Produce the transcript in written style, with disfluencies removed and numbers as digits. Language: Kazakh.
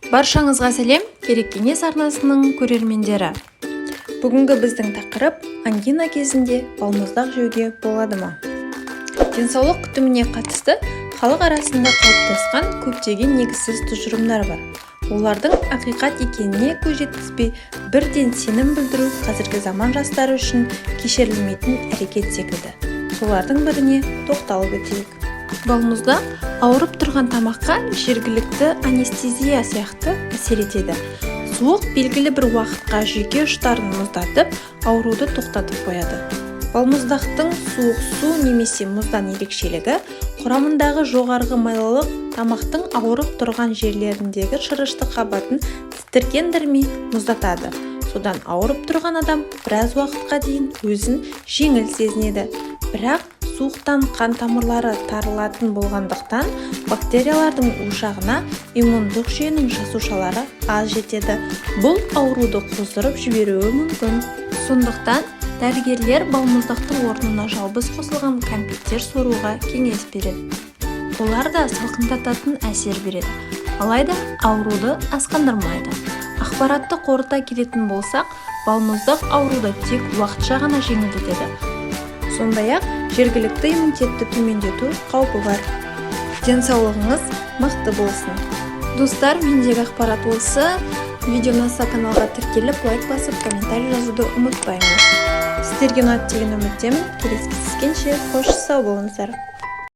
Баршаңызға сәлем, керек кеңес арнасының көрермендері. Бүгінгі біздің тақырып ангина кезінде балмұздақ жеуге болады ма? Денсаулық күтіміне қатысты халық арасында қалыптасқан көптеген негізсіз тұжырымдар бар. Олардың ақиқат екеніне көз жеткізбей, бірден сенім білдіру қазіргі заман жастары үшін кешірілмейтін әрекет секілді. Солардың біріне тоқталып өтейік. Балмұздақ ауырып тұрған тамаққа жергілікті анестезия сияқты әсер етеді. Суық белгілі бір уақытқа жүйке ұштарын мұздатып, ауруды тоқтатып қояды. Балмұздақтың суық су немесе мұздан ерекшелігі құрамындағы жоғарғы майлылық тамақтың ауырып тұрған жерлеріндегі шырышты қабатын тітіркендірмей мұздатады. Содан ауырып тұрған адам біраз уақытқа дейін өзін жеңіл сезінеді. Бірақ суықтан қан тамырлары тарылатын болғандықтан бактериялардың ошағына иммундық жүйенің жасушалары аз жетеді. Бұл ауруды қоздырып жіберуі мүмкін. Сондықтан дәрігерлер балмұздақтың орнына жалбыз қосылған кәмпиттер соруға кеңес береді. Олар да салқындататын әсер береді, алайда ауруды асқындырмайды. Ақпаратты қорыта келетін болсақ, балмұздақ ауруды тек уақытша ғана жеңілдетеді. Сондай-ақ жергілікті иммунитетті төмендету қаупі бар. Денсаулығыңыз мықты болсын. Достар, мендегі ақпарат болса, видео ұнаса каналға тіркеліп, лайк басып, комментарий жазуды ұмытпаймыз. Сіздерге ұнады деген үміттемін. Келесі кездескенше қош сау болыңыздар.